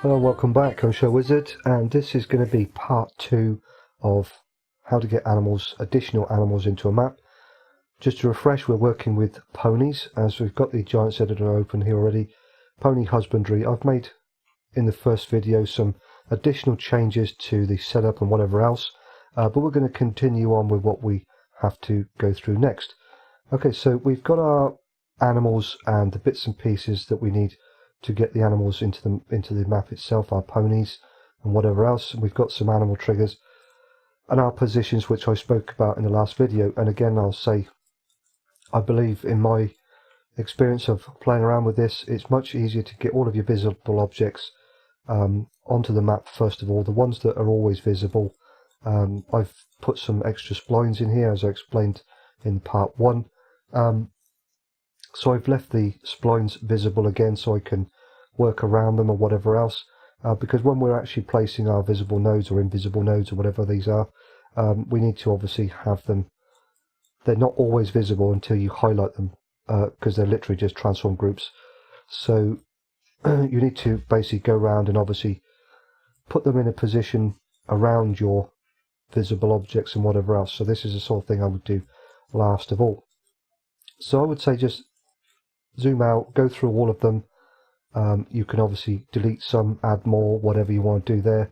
Hello, welcome back. I'm ShyWizard, and this is going to be part 2 of how to get additional animals into a map. Just to refresh, we're working with ponies, as we've got the Giants editor open here already. Pony husbandry. I've made in the first video some additional changes to the setup and whatever else, but we're going to continue on with what we have to go through next. Okay, so we've got our animals and the bits and pieces that we need to get the animals into the map itself, our ponies and whatever else. And we've got some animal triggers and our positions, which I spoke about in the last video. And again, I'll say, I believe in my experience of playing around with this, it's much easier to get all of your visible objects onto the map first of all, the ones that are always visible. I've put some extra splines in here, as I explained in part 1. So I've left the splines visible again so I can work around them or whatever else, because when we're actually placing our visible nodes or invisible nodes or whatever these are, we need to obviously have them. They're not always visible until you highlight them, because they're literally just transform groups. So you need to basically go around and obviously put them in a position around your visible objects and whatever else. So this is the sort of thing I would do last of all. So I would say just zoom out, go through all of them. You can obviously delete some, add more, whatever you want to do there.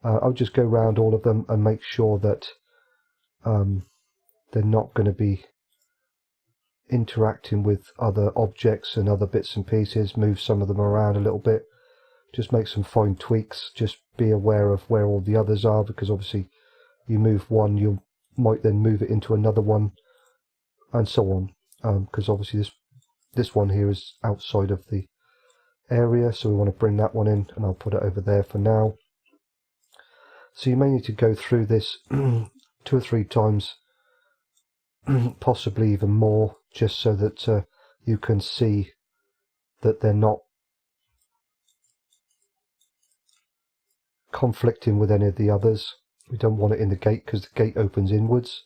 I would just go around all of them and make sure that they're not going to be interacting with other objects and other bits and pieces. Move some of them around a little bit. Just make some fine tweaks. Just be aware of where all the others are, because obviously you move one, you might then move it into another one, and so on. Because obviously this one here is outside of the area, so we want to bring that one in, and I'll put it over there for now. So you may need to go through this 2 or 3 times, possibly even more, just so that you can see that they're not conflicting with any of the others. We don't want it in the gate because the gate opens inwards.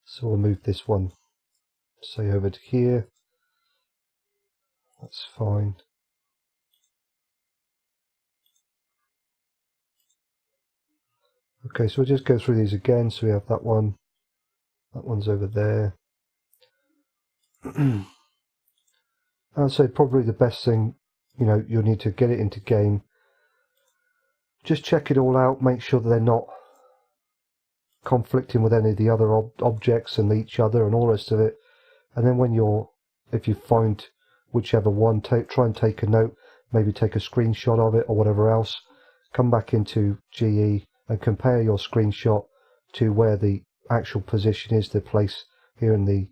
So we'll move this one, say, over to here. That's fine. Okay, so we'll just go through these again. So we have that one's over there. I'd say probably the best thing, you'll need to get it into game. Just check it all out, make sure that they're not conflicting with any of the other objects and each other and all the rest of it. And then if you find whichever one, try and take a note, maybe take a screenshot of it or whatever else. Come back into GE and compare your screenshot to where the actual position is, the place here in the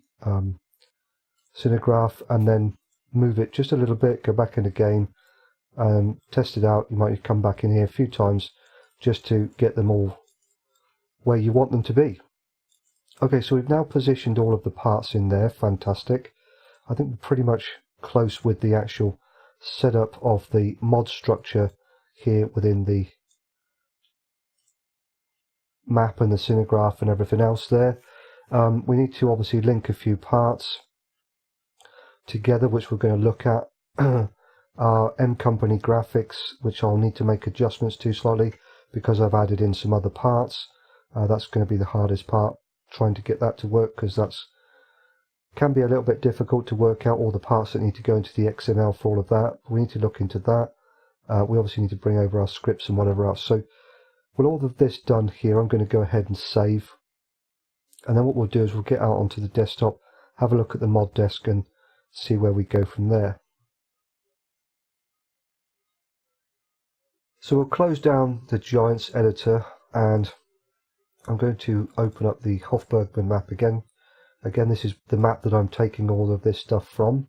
cinemagraph, and then move it just a little bit, go back in the game and test it out. You might come back in here a few times just to get them all where you want them to be. Okay, so we've now positioned all of the parts in there. Fantastic. I think we're pretty much close with the actual setup of the mod structure here within the map and the cinemagraph and everything else there. We need to obviously link a few parts together, which we're going to look at. Our M Company graphics, which I'll need to make adjustments to slightly because I've added in some other parts. That's going to be the hardest part, trying to get that to work, because can be a little bit difficult to work out all the parts that need to go into the XML for all of that. We need to look into that. We obviously need to bring over our scripts and whatever else. So with all of this done here, I'm going to go ahead and save. And then what we'll do is we'll get out onto the desktop, have a look at the mod desk and see where we go from there. So we'll close down the Giants editor, and I'm going to open up the HofBergman map again. Again, this is the map that I'm taking all of this stuff from.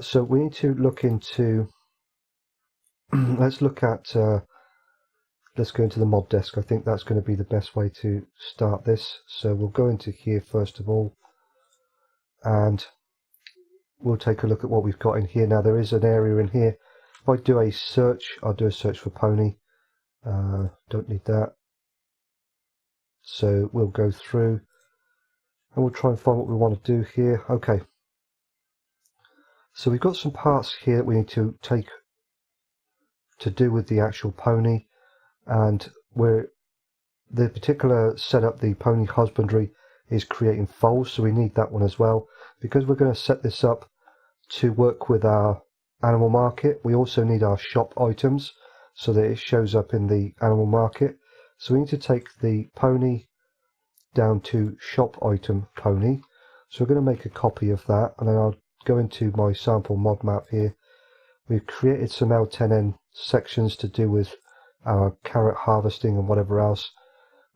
So we need to look into, let's go into the mod desk. I think that's going to be the best way to start this. So we'll go into here first of all, and we'll take a look at what we've got in here. Now there is an area in here. If I do a search, I'll do a search for pony. Don't need that. So we'll go through and we'll try and find what we want to do here. Okay. So we've got some parts here that we need to take to do with the actual pony, and the particular setup, the pony husbandry, is creating foals, so we need that one as well. Because we're going to set this up to work with our animal market, we also need our shop items so that it shows up in the animal market. So we need to take the pony down to shop item pony. So we're going to make a copy of that, and then I'll go into my sample mod map here. We've created some L10N sections to do with our carrot harvesting and whatever else.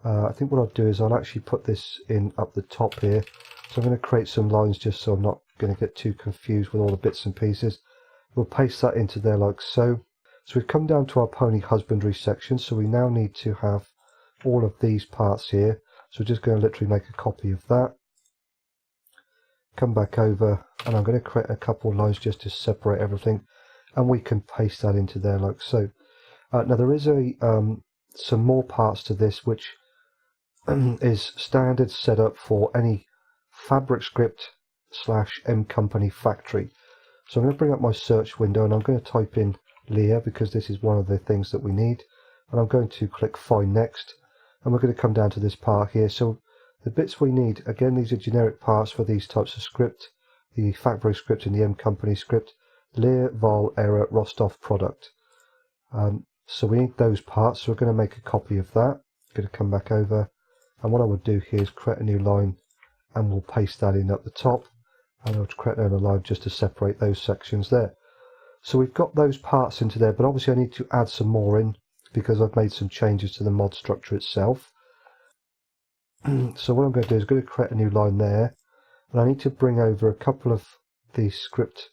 I think what I'll do is I'll actually put this in up the top here. So I'm going to create some lines just so I'm not going to get too confused with all the bits and pieces. We'll paste that into there like so. So we've come down to our pony husbandry section, so we now need to have all of these parts here. So we're just going to literally make a copy of that. Come back over, and I'm going to create a couple of lines just to separate everything, and we can paste that into there like so. Now there is some more parts to this which is standard setup for any fabric script / M company factory. So I'm going to bring up my search window, and I'm going to type in Lear because this is one of the things that we need, and I'm going to click find next, and we're going to come down to this part here. So the bits we need, again, these are generic parts for these types of script, the factory script and the M company script, Lear, Vol, Error, Rostov product. So we need those parts, so we're going to make a copy of that. I'm going to come back over, and what I would do here is create a new line, and we'll paste that in at the top, and I'll create another line just to separate those sections there. So we've got those parts into there, but obviously I need to add some more in because I've made some changes to the mod structure itself. So what I'm going to do is I'm going to create a new line there, and I need to bring over a couple of the script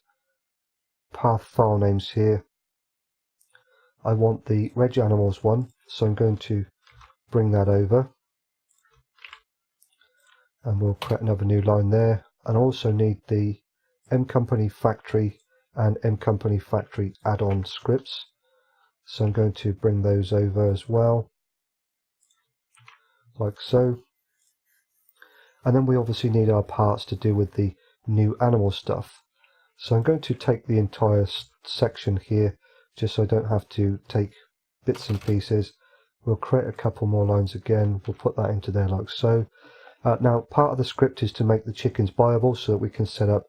path file names here. I want the reg animals one, so I'm going to bring that over, and we'll create another new line there. And I also need the M company factory and M company factory add-on scripts, so I'm going to bring those over as well like so. And then we obviously need our parts to do with the new animal stuff, so I'm going to take the entire section here just so I don't have to take bits and pieces. We'll create a couple more lines again, we'll put that into there like so. Now part of the script is to make the chickens buyable so that we can set up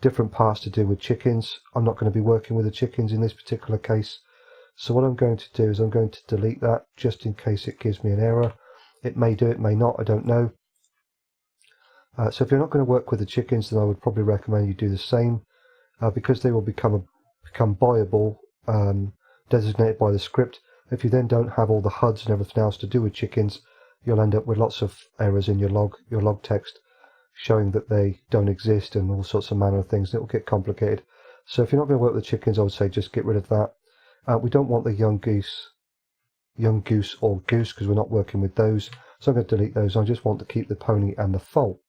different parts to do with chickens. I'm not going to be working with the chickens in this particular case, so what I'm going to do is I'm going to delete that just in case it gives me an error. It may do, it may not, I don't know. So if you're not going to work with the chickens, then I would probably recommend you do the same, because they will become buyable, designated by the script. If you then don't have all the HUDs and everything else to do with chickens, you'll end up with lots of errors in your log text showing that they don't exist and all sorts of manner of things, and it will get complicated. So if you're not going to work with the chickens, I would say just get rid of that. We don't want the young goose or goose because we're not working with those, so I'm going to delete those. I just want to keep the pony and the foal.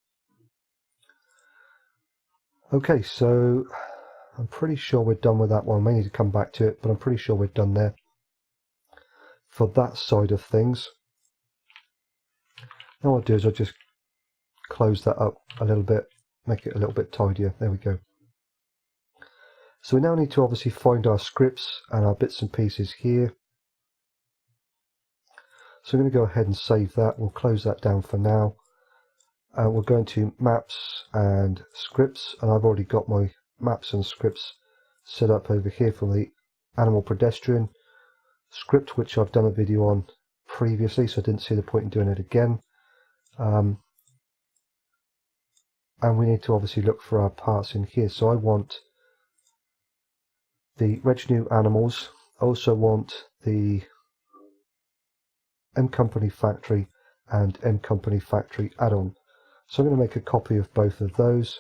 Okay, so I'm pretty sure we're done with that one. I may need to come back to it, but I'm pretty sure we're done there for that side of things. Now what I'll do is I'll just close that up a little bit, make it a little bit tidier. There we go. So we now need to obviously find our scripts and our bits and pieces here. So I'm going to go ahead and save that. We'll close that down for now. We'll go into maps and scripts, and I've already got my maps and scripts set up over here from the animal pedestrian script, which I've done a video on previously, so I didn't see the point in doing it again. And we need to obviously look for our parts in here. So I want the reg new animals. I also want the M company factory and M company factory add-on. So I'm going to make a copy of both of those,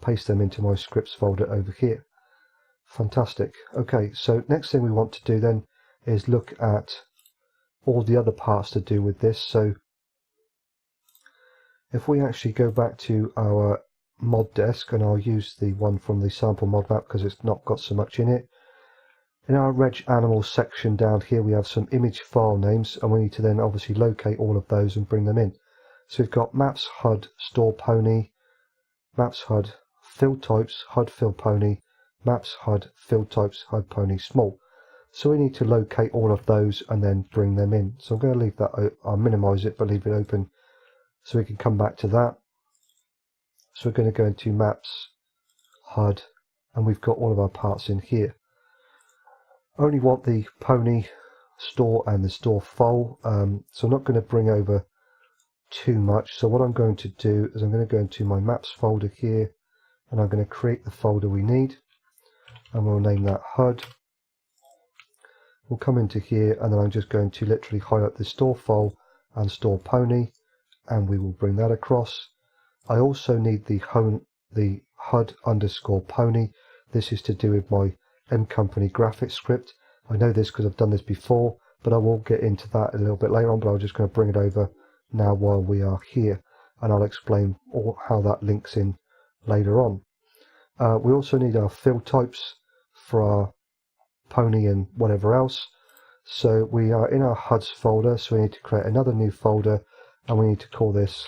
paste them into my scripts folder over here. Fantastic. Okay, so next thing we want to do then is look at all the other parts to do with this. So if we actually go back to our mod desk, and I'll use the one from the sample mod map because it's not got so much in it. In our reg animals section down here we have some image file names, and we need to then obviously locate all of those and bring them in. So we've got maps HUD store pony, maps HUD field types, HUD field pony, maps HUD, field types, HUD pony small. So we need to locate all of those and then bring them in. So I'm going to leave that, I'll minimize it but leave it open so we can come back to that. So we're going to go into maps, HUD, and we've got all of our parts in here. I only want the pony store and the store foal, so I'm not going to bring over too much. So what I'm going to do is I'm going to go into my maps folder here and I'm going to create the folder we need and we'll name that HUD. We'll come into here and then I'm just going to literally highlight the store foal and store pony and we will bring that across. I also need the HUD underscore pony. This is to do with my M Company graphics script. I know this because I've done this before, but I will get into that a little bit later on, but I'm just going to bring it over now while we are here and I'll explain how that links in later on. We also need our field types for our pony and whatever else. So we are in our HUDs folder, so we need to create another new folder and we need to call this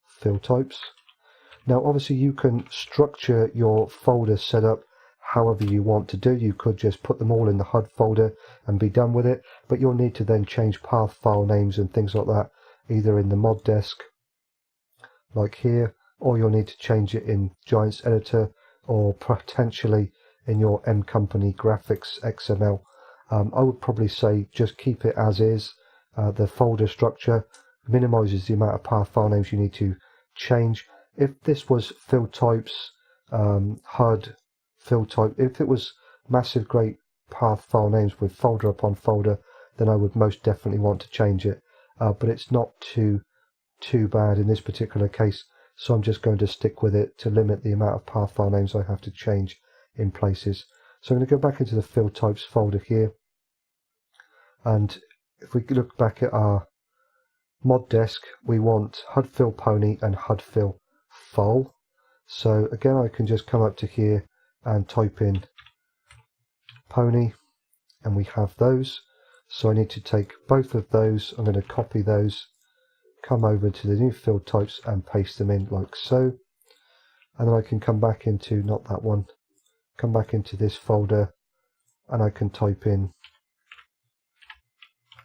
field types. Now obviously you can structure your folder setup however you want to do. You could just put them all in the HUD folder and be done with it, but you'll need to then change path file names and things like that either in the mod desk like here, or you'll need to change it in Giants Editor or potentially in your M Company graphics XML. I would probably say just keep it as is. The folder structure minimizes the amount of path file names you need to change. If this was field types, HUD, field type, if it was massive great path file names with folder upon folder, then I would most definitely want to change it. But it's not too bad in this particular case, so I'm just going to stick with it to limit the amount of path file names I have to change in places. So I'm going to go back into the field types folder here, and if we look back at our mod desk, we want HUD field pony and HUD field foal. So again, I can just come up to here and type in pony and we have those. So I need to take both of those, I'm going to copy those, come over to the new field types and paste them in like so. And then I can come back into, not that one, come back into this folder and I can type in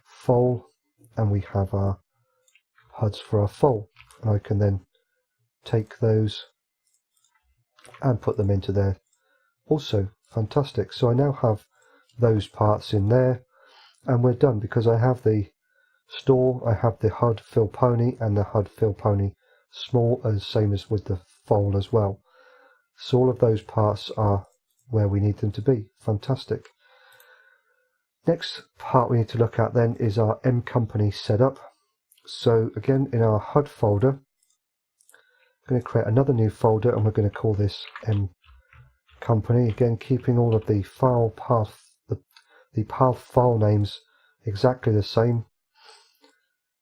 foal and we have our HUDs for our foal. And I can then take those and put them into there. Also fantastic. So I now have those parts in there and we're done because I have the store, I have the HUD fill pony and the HUD fill pony small, as same as with the foal as well. So all of those parts are where we need them to be. Fantastic. Next part we need to look at then is our M Company setup. So again, in our HUD folder, I'm going to create another new folder and we're going to call this M Company. Again, keeping all of the file path, the path file names exactly the same,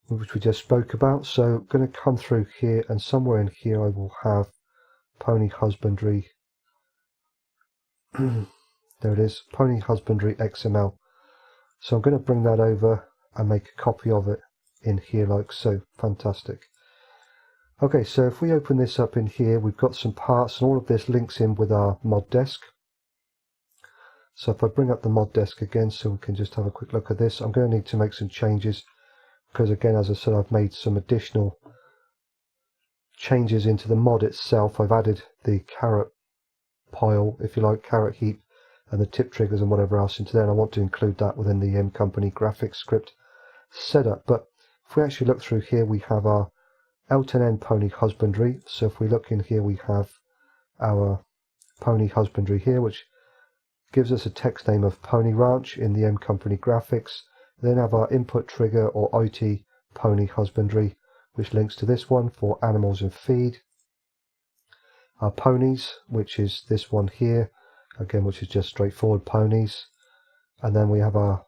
which we just spoke about. So I'm going to come through here and somewhere in here I will have Pony Husbandry. There it is, Pony Husbandry XML. So I'm going to bring that over and make a copy of it in here like so. Fantastic. Okay, so if we open this up in here, we've got some parts and all of this links in with our mod desk. So if I bring up the mod desk again so we can just have a quick look at this, I'm going to need to make some changes because again, as I said, I've made some additional changes into the mod itself. I've added the carrot pile, if you like, carrot heap and the tip triggers and whatever else into there, and I want to include that within the M Company graphics script setup. But if we actually look through here, we have our L10N Pony Husbandry. So if we look in here, we have our Pony Husbandry here, which gives us a text name of Pony Ranch in the M Company graphics. Then have our input trigger or IT Pony Husbandry, which links to this one for animals and feed. Our ponies, which is this one here, again, which is just straightforward ponies. And then we have our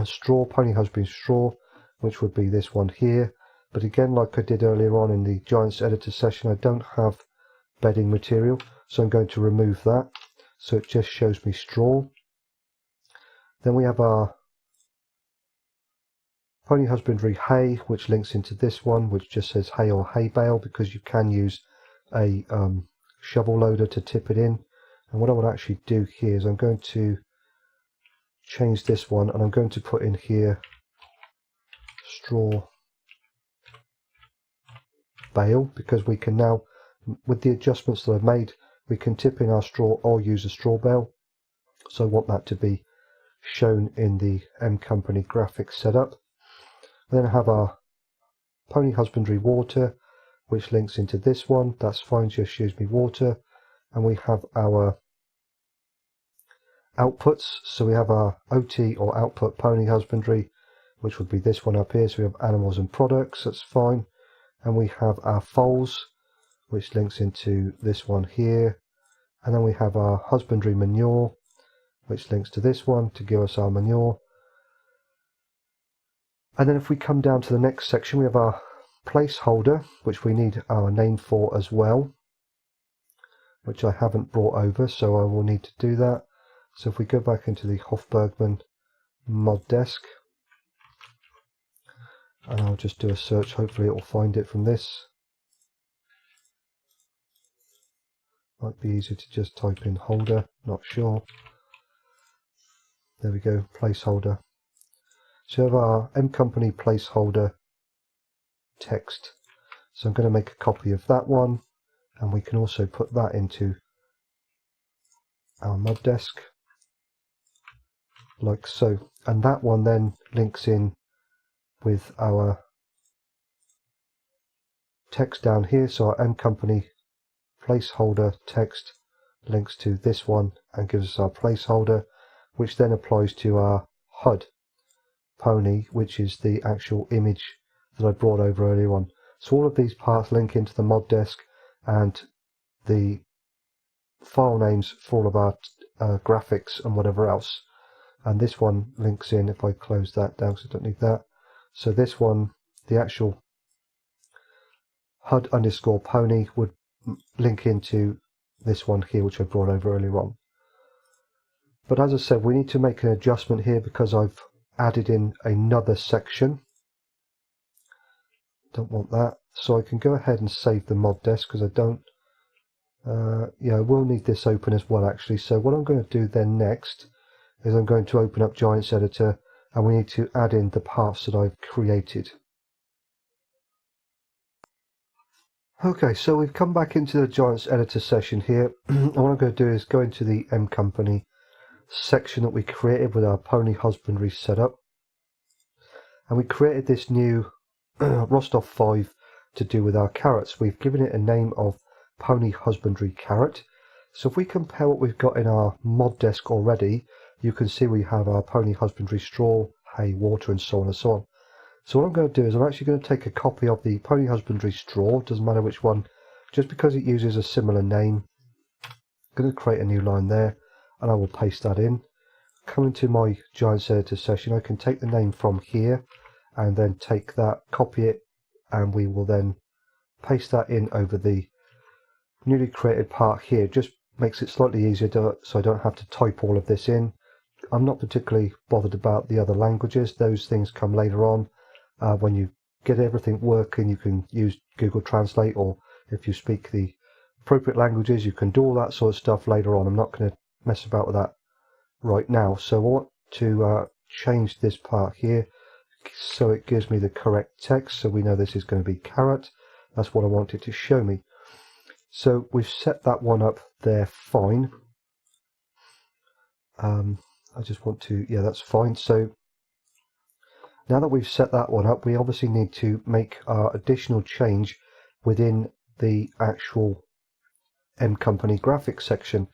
straw, Pony Husbandry straw, which would be this one here. But again, like I did earlier on in the Giants Editor session, I don't have bedding material, so I'm going to remove that. So it just shows me straw. Then we have our Pony Husbandry hay, which links into this one, which just says hay or hay bale, because you can use a shovel loader to tip it in. And what I will actually do here is I'm going to change this one, and I'm going to put in here straw bale, because we can now, with the adjustments that I've made, we can tip in our straw or use a straw bale. So I want that to be shown in the M Company graphics setup. Then I have our pony husbandry water, which links into this one. That's fine, just use me water. And we have our outputs. So we have our OT or output pony husbandry, which would be this one up here. So we have animals and products, that's fine. And we have our foals, which links into this one here. And then we have our husbandry manure, which links to this one to give us our manure. And then if we come down to the next section, we have our placeholder, which we need our name for as well, which I haven't brought over, so I will need to do that. So if we go back into the HofBergman mod desk, and I'll just do a search, hopefully it will find it from this. Might be easier to just type in holder, not sure. There we go, placeholder. So we have our M Company placeholder text. So I'm going to make a copy of that one, and we can also put that into our mod desk, like so. And that one then links in with our text down here. So our M Company placeholder text links to this one and gives us our placeholder, which then applies to our HUD pony, which is the actual image that I brought over earlier on. So all of these parts link into the mod desk, and the file names for all of our graphics and whatever else. And this one links in, if I close that down because I don't need that. So this one, the actual HUD underscore pony would link into this one here, which I brought over earlier on. But as I said, we need to make an adjustment here because I've added in another section. Don't want that, so I can go ahead and save the mod desk because I don't. Yeah, I will need this open as well actually. So what I'm going to do then next is I'm going to open up Giants Editor, and we need to add in the parts that I've created. Okay, so we've come back into the Giants Editor session here. And what I'm going to do is go into the M Company section that we created with our pony husbandry setup, and we created this new Rostov 5 to do with our carrots. We've given it a name of pony husbandry carrot. So if we compare what we've got in our mod desk already, you can see we have our pony husbandry straw, hay, water, and so on and so on. So what I'm going to do is I'm actually going to take a copy of the pony husbandry straw, doesn't matter which one, just because it uses a similar name. I'm going to create a new line there, and I will paste that in. Come into my Giants Editor session, I can take the name from here and then take that, copy it, and we will then paste that in over the newly created part here. Just makes it slightly easier so I don't have to type all of this in. I'm not particularly bothered about the other languages, those things come later on. When you get everything working, you can use Google Translate, or if you speak the appropriate languages, you can do all that sort of stuff later on. I'm not going to mess about with that right now. So I want to change this part here so it gives me the correct text, so we know this is going to be carrot. That's what I want it to show me. So we've set that one up there fine. I just want to, yeah, that's fine. So now that we've set that one up, we obviously need to make our additional change within the actual M Company graphics section.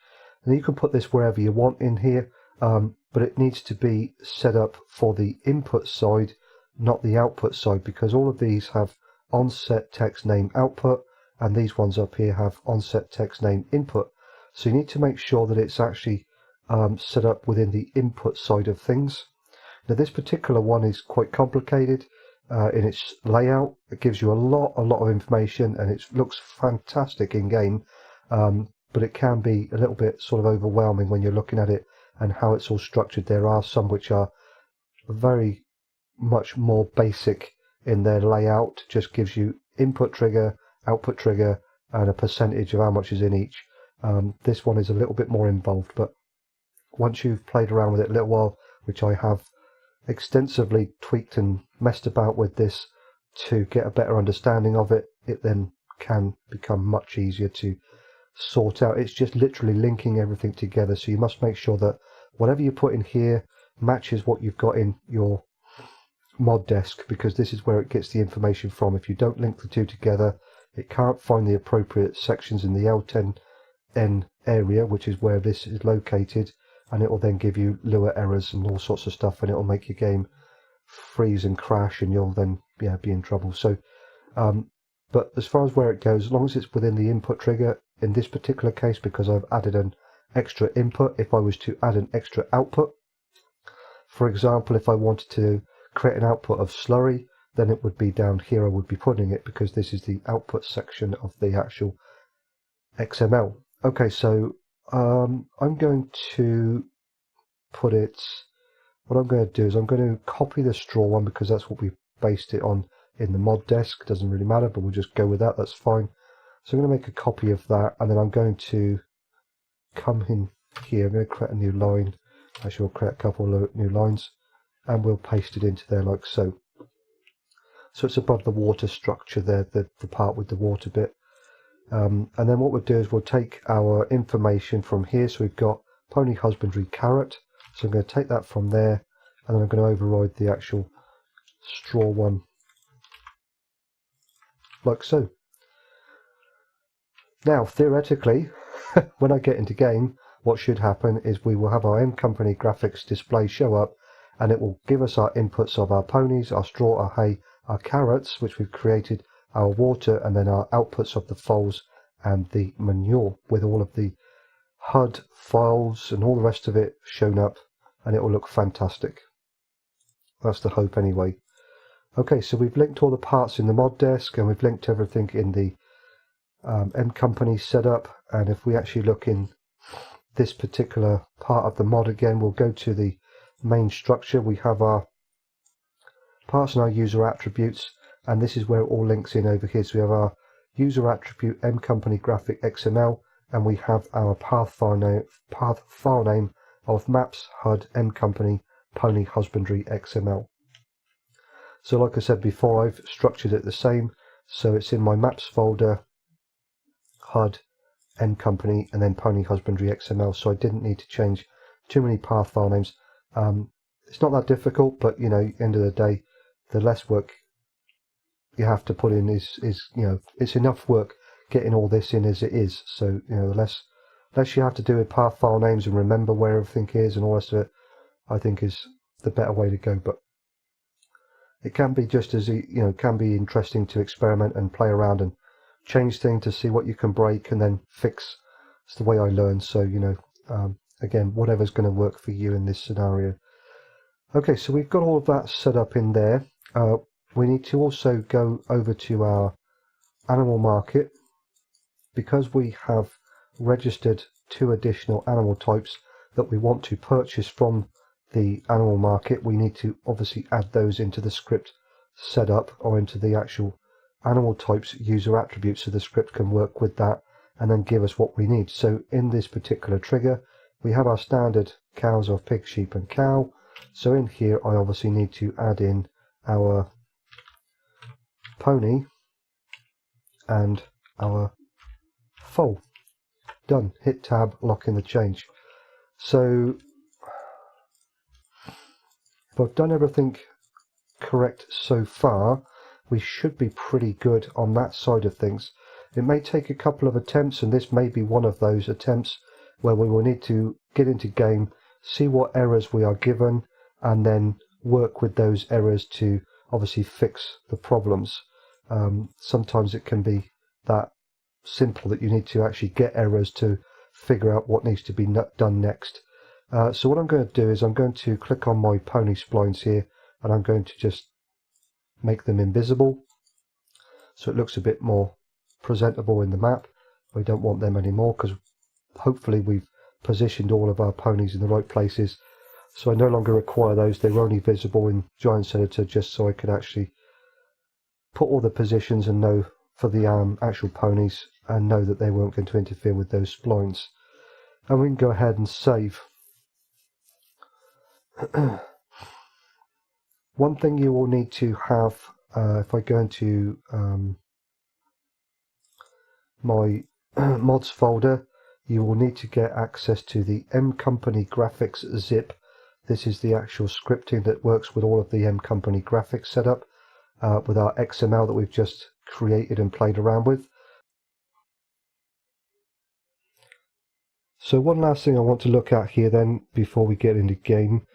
And you can put this wherever you want in here, but it needs to be set up for the input side, not the output side, because all of these have onset text name output, and these ones up here have onset text name input. So you need to make sure that it's actually set up within the input side of things. Now this particular one is quite complicated in its layout. It gives you a lot of information, and it looks fantastic in game, but it can be a little bit sort of overwhelming when you're looking at it and how it's all structured. There are some which are very much more basic in their layout, just gives you input trigger, output trigger, and a percentage of how much is in each. This one is a little bit more involved, but once you've played around with it a little while, which I have extensively tweaked and messed about with this to get a better understanding of it, it then can become much easier to sort out. It's just literally linking everything together, so you must make sure that whatever you put in here matches what you've got in your mod desk, because this is where it gets the information from. If you don't link the two together, it can't find the appropriate sections in the L10N area, which is where this is located, and it will then give you Lua errors and all sorts of stuff, and it will make your game freeze and crash, and you'll then be in trouble. So but as far as where it goes, as long as it's within the input trigger, in this particular case, because I've added an extra input, if I was to add an extra output, for example, if I wanted to create an output of slurry, then it would be down here I would be putting it, because this is the output section of the actual XML. Okay, so I'm going to put it, what I'm going to do is I'm going to copy the straw one, because that's what we based it on in the mod desk. Doesn't really matter, but we'll just go with that, that's fine. So I'm going to make a copy of that, and then I'm going to come in here, I'm going to create a new line. Actually, we'll create a couple of new lines, and we'll paste it into there like so. So it's above the water structure there, the part with the water bit. And then what we'll do is we'll take our information from here. So we've got pony husbandry carrot. So I'm going to take that from there, and then I'm going to override the actual straw one like so. Now, theoretically, when I get into game, what should happen is we will have our M company graphics display show up, and it will give us our inputs of our ponies, our straw, our hay, our carrots, which we've created, our water, and then our outputs of the foals and the manure, with all of the HUD files and all the rest of it shown up, and it will look fantastic. That's the hope anyway. Okay, so we've linked all the parts in the mod desk, and we've linked everything in the M company setup. And if we actually look in this particular part of the mod again, we'll go to the main structure. We have our parts and our user attributes, and this is where it all links in over here. So we have our user attribute M company graphic XML, and we have our path file name of maps HUD M company pony husbandry XML. So like I said before, I've structured it the same, so it's in my maps folder, HUD M company, and then pony husbandry XML. So I didn't need to change too many path file names. It's not that difficult, but end of the day, the less work you have to put in is it's enough work getting all this in as it is. So the less you have to do with path file names and remember where everything is and all the rest of it, I think is the better way to go. But it can be just as can be interesting to experiment and play around and change things to see what you can break and then fix. It's the way I learn. So again, whatever's going to work for you in this scenario. Okay, so we've got all of that set up in there. We need to also go over to our animal market, because we have registered 2 additional animal types that we want to purchase from the animal market. We need to obviously add those into the script setup, or into the actual animal types user attributes, so the script can work with that and then give us what we need. So in this particular trigger, we have our standard cows of pig, sheep and cow. So in here I obviously need to add in our pony and our foal. Done. Hit tab, lock in the change. So if I've done everything correct so far, we should be pretty good on that side of things. It may take a couple of attempts, and this may be one of those attempts where we will need to get into game, see what errors we are given, and then work with those errors to obviously fix the problems. Sometimes it can be that simple that you need to actually get errors to figure out what needs to be done next. So what I'm going to do is I'm going to click on my pony splines here, and I'm going to just make them invisible so it looks a bit more presentable in the map. We don't want them anymore, because hopefully we've positioned all of our ponies in the right places. So I no longer require those. They were only visible in Giants Editor just so I could actually put all the positions and know for the actual ponies and know that they weren't going to interfere with those splines. And we can go ahead and save. One thing you will need to have, if I go into my mods folder, you will need to get access to the M Company graphics zip. This is the actual scripting that works with all of the M Company graphics setup with our XML that we've just created and played around with. So one last thing I want to look at here then before we get into game.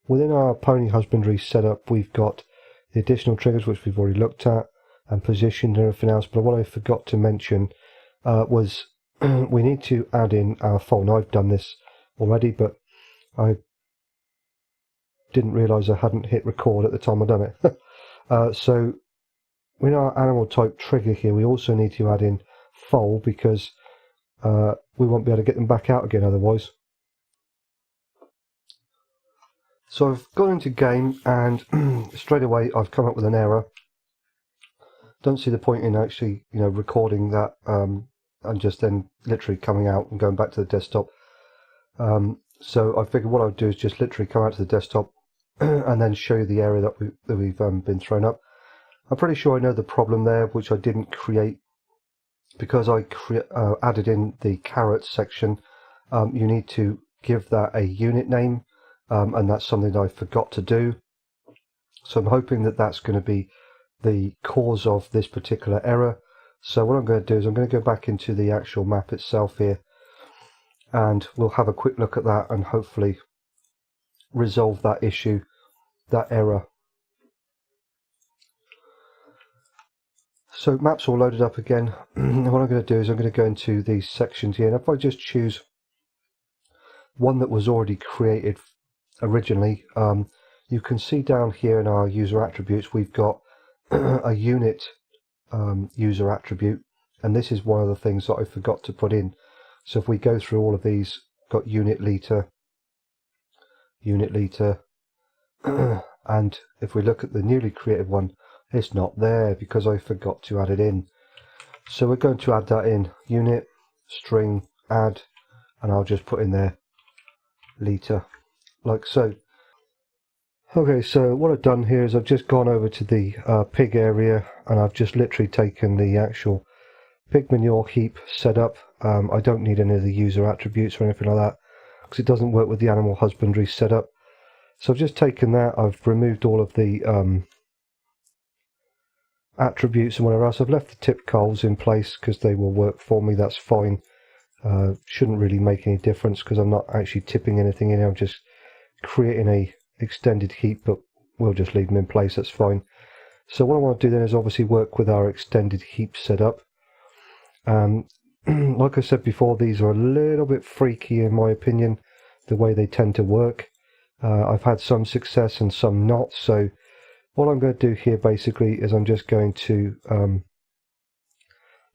Within our pony husbandry setup, we've got the additional triggers which we've already looked at and positioned and everything else, but what I forgot to mention was we need to add in our foal. Now I've done this already, but I didn't realise I hadn't hit record at the time I'd done it. So in our animal type trigger here, we also need to add in foal, because we won't be able to get them back out again otherwise. So I've gone into game, and straight away I've come up with an error. Don't see the point in actually, recording that and just then literally coming out and going back to the desktop. So I figured what I'd do is just literally come out to the desktop and then show you the error that we've been thrown up. I'm pretty sure I know the problem there, which I didn't create because I added in the carrot section. You need to give that a unit name, and that's something that I forgot to do. So I'm hoping that that's going to be the cause of this particular error. So what I'm going to do is I'm going to go back into the actual map itself here, and we'll have a quick look at that and hopefully resolve that issue, that error. So map's all loaded up again. And what I'm going to do is I'm going to go into these sections here, and if I just choose one that was already created originally, you can see down here in our user attributes we've got a unit user attribute, and this is one of the things that I forgot to put in. So if we go through all of these, got unit liter, and if we look at the newly created one, it's not there because I forgot to add it in. So we're going to add that in, unit string add, and I'll just put in there liter, like so. Okay, so what I've done here is I've just gone over to the pig area, and I've just literally taken the actual pig manure heap setup. I don't need any of the user attributes or anything like that because it doesn't work with the animal husbandry setup. So I've just taken that, I've removed all of the attributes and whatever else. I've left the tip coals in place because they will work for me, that's fine. Shouldn't really make any difference because I'm not actually tipping anything in, I'm just creating a extended heap, but we'll just leave them in place, that's fine. So what I want to do then is obviously work with our extended heap setup. Like I said before, these are a little bit freaky in my opinion, the way they tend to work. I've had some success and some not, so what I'm going to do here basically is I'm just going to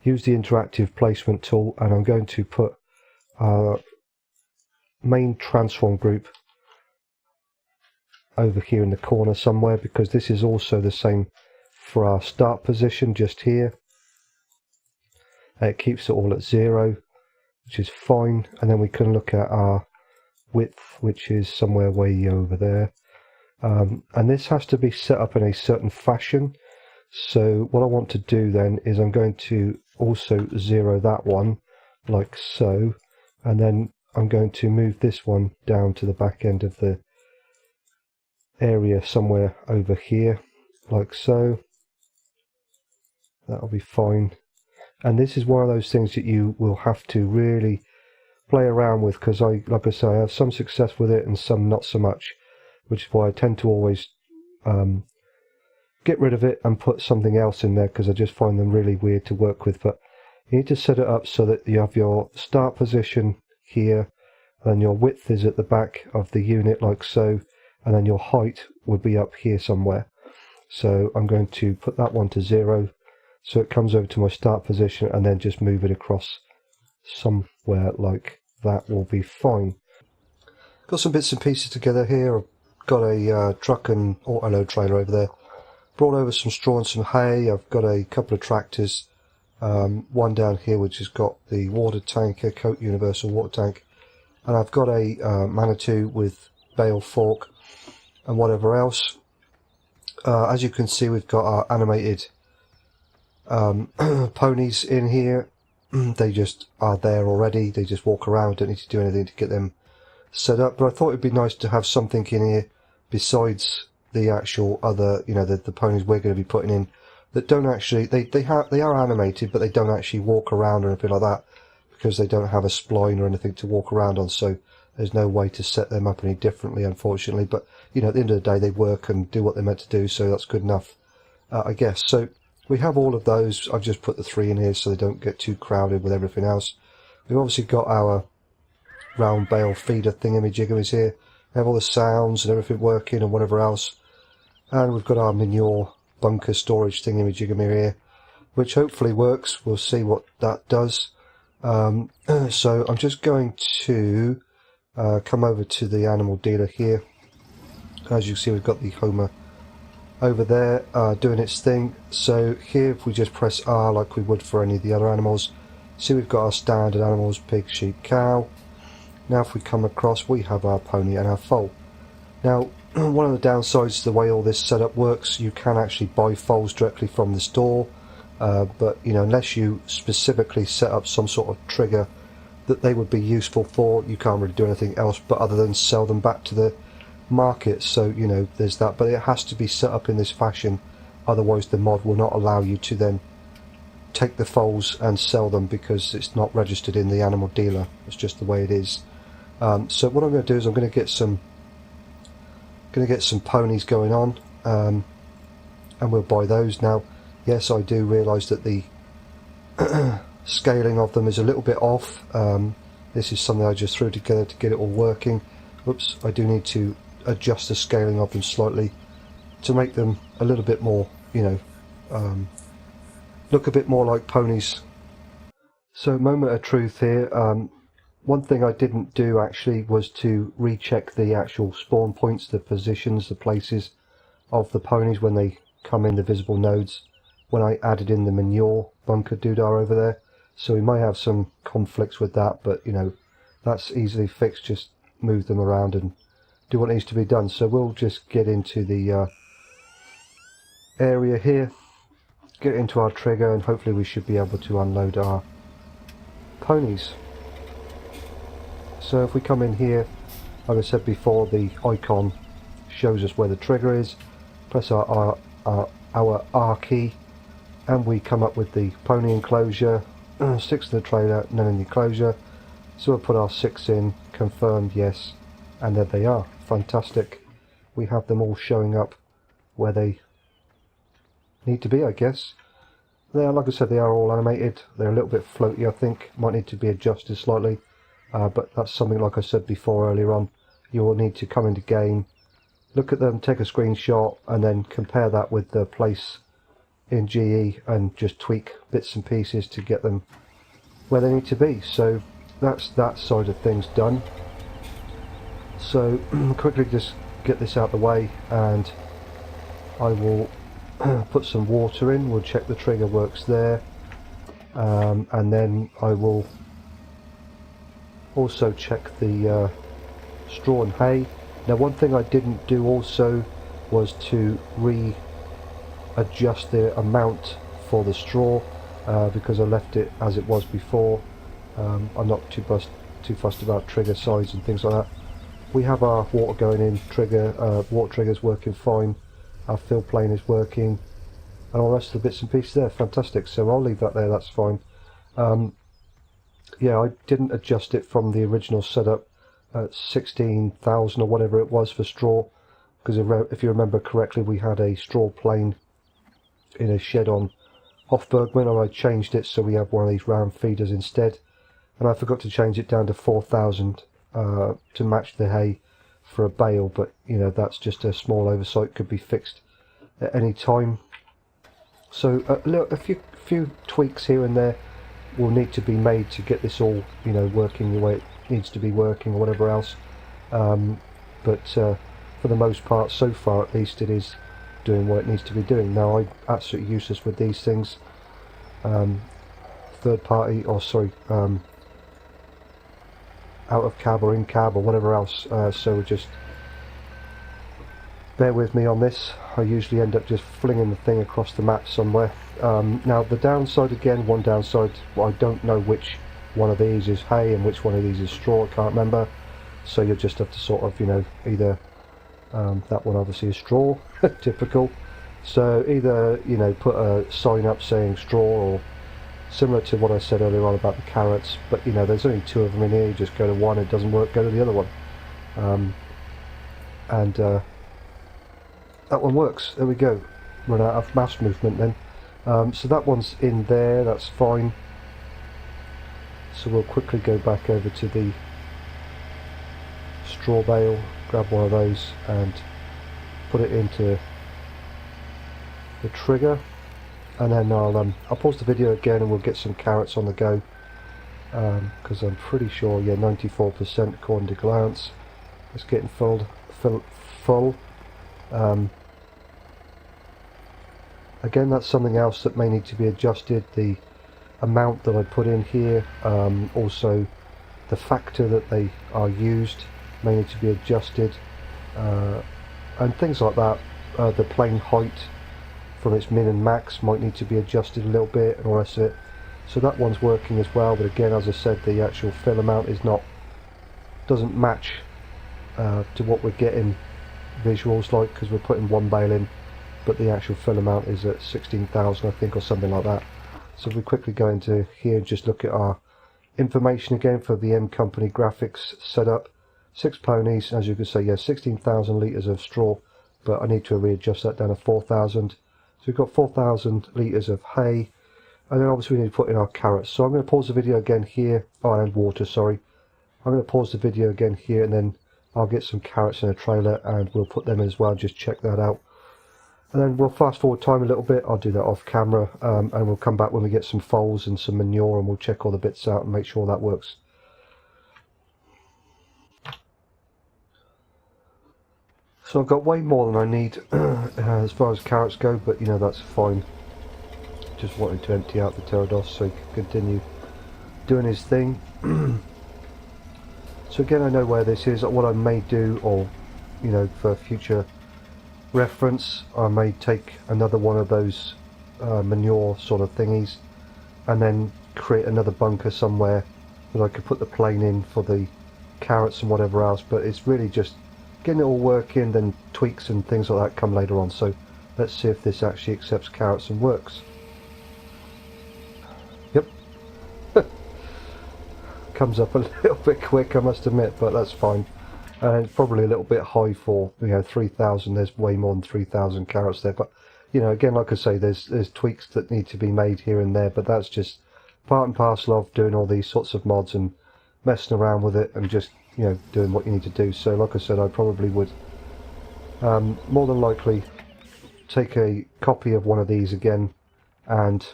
use the interactive placement tool, and I'm going to put our main transform group over here in the corner somewhere, because this is also the same for our start position just here. It keeps it all at 0, which is fine, and then we can look at our width, which is somewhere way over there, and this has to be set up in a certain fashion. So what I want to do then is I'm going to also 0 that one like so, and then I'm going to move this one down to the back end of the area somewhere over here like so. That'll be fine. And this is one of those things that you will have to really play around with, because like I say, I have some success with it and some not so much, which is why I tend to always get rid of it and put something else in there, because I just find them really weird to work with. But you need to set it up so that you have your start position here, and your width is at the back of the unit like so, and then your height would be up here somewhere. So I'm going to put that one to 0, so it comes over to my start position, and then just move it across somewhere like that will be fine. Got some bits and pieces together here. I've got a truck and auto load trailer over there. brought over some straw and some hay. I've got a couple of tractors, one down here which has got the water tanker, Coat Universal water tank, and I've got a Manitou with bale fork and whatever else. As you can see, we've got our animated ponies in here. They just are there already. They just walk around. Don't need to do anything to get them set up. But I thought it'd be nice to have something in here besides the actual other, the ponies we're going to be putting in that don't actually, they are animated, but they don't actually walk around or anything like that because they don't have a spline or anything to walk around on. So there's no way to set them up any differently, unfortunately. But at the end of the day, they work and do what they're meant to do, so that's good enough, I guess. So we have all of those. I've just put the 3 in here so they don't get too crowded with everything else. We've obviously got our round bale feeder thingamajiggamies here. We have all the sounds and everything working and whatever else. And we've got our manure bunker storage thingamajiggammy here, which hopefully works. We'll see what that does. So I'm just going to come over to the animal dealer here. As you can see, we've got the Homer over there doing its thing. So here, if we just press R like we would for any of the other animals, see we've got our standard animals: pig, sheep, cow. Now if we come across, we have our pony and our foal. Now one of the downsides to the way all this setup works, you can actually buy foals directly from the store, but unless you specifically set up some sort of trigger that they would be useful for, you can't really do anything else but other than sell them back to the market. So there's that, but it has to be set up in this fashion, otherwise the mod will not allow you to then take the foals and sell them because it's not registered in the animal dealer. It's just the way it is. So what I'm going to do is I'm going to get some ponies going on, and we'll buy those. Now yes, I do realise that the scaling of them is a little bit off. This is something I just threw together to get it all working. Whoops, I do need to adjust the scaling of them slightly to make them a little bit more, look a bit more like ponies. So moment of truth here. One thing I didn't do actually was to recheck the actual spawn points, the positions, the places of the ponies when they come in the visible nodes, when I added in the manure bunker doodah over there. So we might have some conflicts with that, but that's easily fixed. Just move them around and do what needs to be done. So we'll just get into the area here, get into our trigger, and hopefully we should be able to unload our ponies. So if we come in here, like I said before, the icon shows us where the trigger is. Press our R key and we come up with the pony enclosure, 6 in the trailer, none in the enclosure. So we'll put our 6 in, confirmed, yes, and there they are. Fantastic. We have them all showing up where they need to be, I guess. They are, like I said, they are all animated. They're a little bit floaty, I think. Might need to be adjusted slightly. But that's something, like I said before earlier on, you will need to come into game, look at them, take a screenshot, and then compare that with the place in GE and just tweak bits and pieces to get them where they need to be. So that's that side of things done. So quickly just get this out of the way, and I will put some water in. We'll check the trigger works there, and then I will also check the straw and hay. Now one thing I didn't do also was to readjust the amount for the straw, because I left it as it was before. I'm not too fussed about trigger size and things like that. We have our water going in, water trigger's working fine, our fill plane is working, and all the rest of the bits and pieces there, fantastic. So I'll leave that there, that's fine. Yeah, I didn't adjust it from the original setup at 16,000 or whatever it was for straw, because if you remember correctly, we had a straw plane in a shed on HofBergman, and I changed it so we have one of these round feeders instead, and I forgot to change it down to 4,000 to match the hay for a bale, but that's just a small oversight, could be fixed at any time. So a few tweaks here and there will need to be made to get this all working the way it needs to be working, or whatever else, but for the most part, so far at least, it is doing what it needs to be doing. Now I'm absolutely useless with these things, third party, or sorry, out of cab or in cab or whatever else, so just bear with me on this. I usually end up just flinging the thing across the map somewhere. Now the downside, again, one downside, well, I don't know which one of these is hay and which one of these is straw, I can't remember, so you'll just have to sort of, you know, either that one obviously is straw, typical, so either, you know, put a sign up saying straw, or similar to what I said earlier on about the carrots, but you know, there's only 2 of them in here, you just go to one, it doesn't work, go to the other one, and that one works. There we go, run out of mouse movement then. So that one's in there, that's fine. So we'll quickly go back over to the straw bale, grab one of those and put it into the trigger, and then I'll pause the video again and we'll get some carrots on the go, because I'm pretty sure, yeah, 94% according to glance. It's getting full. Again, that's something else that may need to be adjusted, the amount that I put in here, also the factor that they are used may need to be adjusted, and things like that. The plane height from its min and max might need to be adjusted a little bit and all the rest of it. So that one's working as well, but again, as I said, the actual fill amount doesn't match to what we're getting visuals like, because we're putting one bale in, but the actual fill amount is at 16,000 I think, or something like that. So if we quickly go into here and just look at our information again for the M Company graphics setup, 6 ponies, as you can see, yeah, 16,000 litres of straw, but I need to readjust that down to 4,000. So we've got 4,000 litres of hay, and then obviously we need to put in our carrots. So I'm going to pause the video again here, and water, sorry. I'm going to pause the video again here, and then I'll get some carrots in a trailer and we'll put them in as well, just check that out. And then we'll fast forward time a little bit, I'll do that off camera, and we'll come back when we get some foals and some manure and we'll check all the bits out and make sure that works. So I've got way more than I need as far as carrots go, but you know, that's fine. Just wanted to empty out the pterodos so he can continue doing his thing. So again, I know where this is. What I may do, or you know, for future reference, I may take another one of those manure sort of thingies and then create another bunker somewhere that I could put the plane in for the carrots and whatever else, but it's really just getting it all working, then tweaks and things like that come later on. So let's see if this actually accepts carrots and works. Yep. Comes up a little bit quick, I must admit, but that's fine. And it's probably a little bit high for, you know, 3,000. There's way more than 3,000 carrots there, but you know, again, like I say, there's tweaks that need to be made here and there, but that's just part and parcel of doing all these sorts of mods and messing around with it and just, you know, doing what you need to do. So like I said, I probably would more than likely take a copy of one of these again and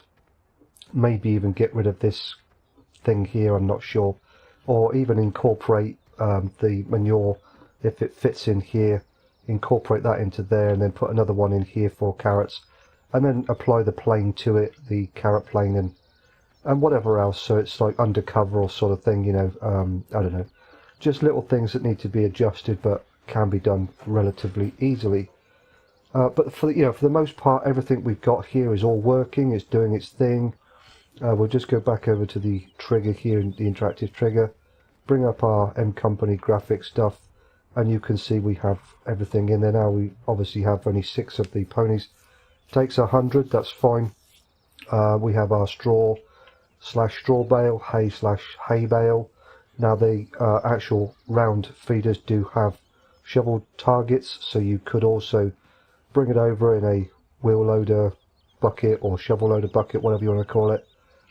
maybe even get rid of this thing here, I'm not sure, or even incorporate the manure, if it fits in here, incorporate that into there and then put another one in here for carrots, and then apply the plane to it, the carrot plane, and whatever else, so it's like undercover or sort of thing, you know. I don't know, just little things that need to be adjusted but can be done relatively easily. But for the most part, everything we've got here is all working, it's doing its thing. We'll just go back over to the trigger here, in the interactive trigger, bring up our M Company graphic stuff, and you can see we have everything in there now. We obviously have only 6 of the ponies. Takes 100, that's fine. We have our straw /straw bale, hay bale. Now the actual round feeders do have shovel targets, so you could also bring it over in a wheel loader bucket or shovel loader bucket, whatever you want to call it,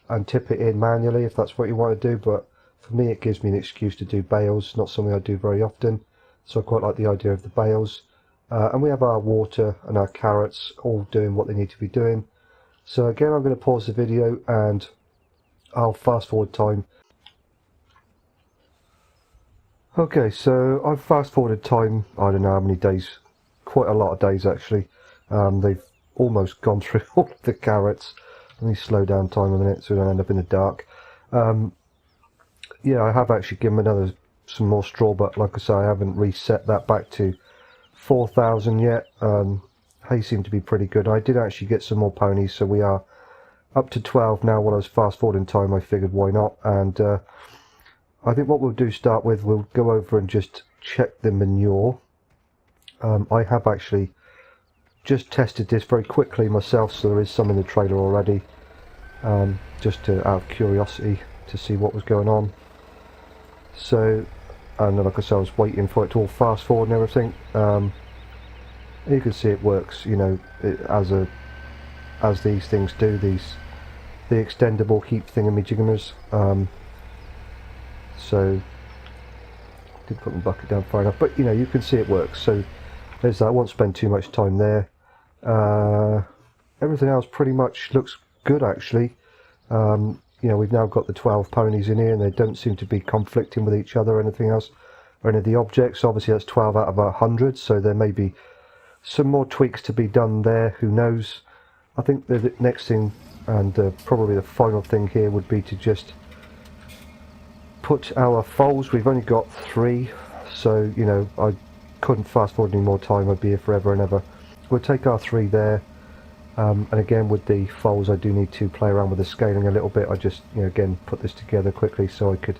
and tip it in manually if that's what you want to do. But for me, it gives me an excuse to do bales, not something I do very often, so I quite like the idea of the bales. And we have our water and our carrots all doing what they need to be doing. So again, I'm going to pause the video and I'll fast forward time. Okay, so I've fast forwarded time, I don't know how many days, quite a lot of days actually. They've almost gone through all of the carrots. Let me slow down time a minute so we don't end up in the dark. Yeah, I have actually given another some more straw, but like I say, I haven't reset that back to 4,000 yet. Hay seemed to be pretty good. I did actually get some more ponies, so we are up to 12 now. When I was fast forwarding time, I figured why not. And I think what we'll do start with, we'll go over and just check the manure. I have actually just tested this very quickly myself, so there is some in the trailer already, just out of curiosity to see what was going on. So, and like I said, I was waiting for it to all fast forward and everything. You can see it works, you know, as these things do, the extendable heap thingamajiggamers. So didn't put my bucket down far enough, but you know, you can see it works. So there's that. I won't spend too much time there. Everything else pretty much looks good, actually. You know, we've now got the 12 ponies in here, and they don't seem to be conflicting with each other or anything else, or any of the objects. Obviously that's 12 out of 100, so there may be some more tweaks to be done there, who knows. I think the next thing, and probably the final thing here, would be to just put our foals. We've only got 3, so you know, I couldn't fast forward any more time, I'd be here forever and ever. We'll take our 3 there, and again with the foals I do need to play around with the scaling a little bit. I just, you know, again put this together quickly so I could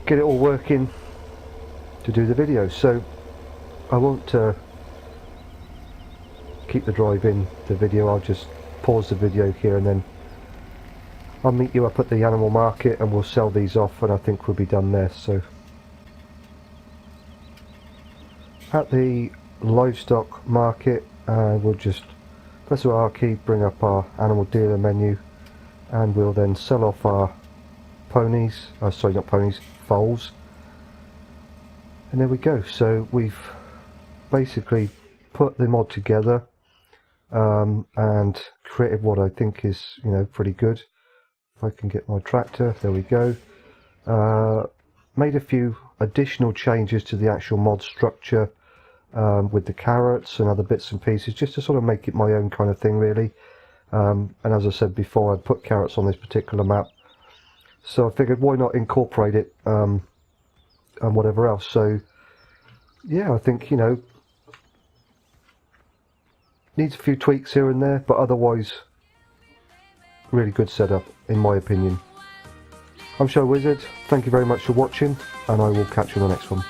get it all working to do the video. So I won't keep the drive in the video. I'll just pause the video here, and then I'll meet you up at the animal market and we'll sell these off, and I think we'll be done there. So at the livestock market, we'll just press the R key, bring up our animal dealer menu, and we'll then sell off our ponies, sorry, not ponies, foals. And there we go. So we've basically put the mod together, and created what I think is, you know, pretty good. If I can get my tractor, there we go. Made a few additional changes to the actual mod structure, with the carrots and other bits and pieces, just to sort of make it my own kind of thing, really. And as I said before, I'd put carrots on this particular map, so I figured why not incorporate it, and whatever else. So yeah, I think, you know, needs a few tweaks here and there, but otherwise really good setup in my opinion. I'm ShyWizard, thank you very much for watching, and I will catch you on the next one.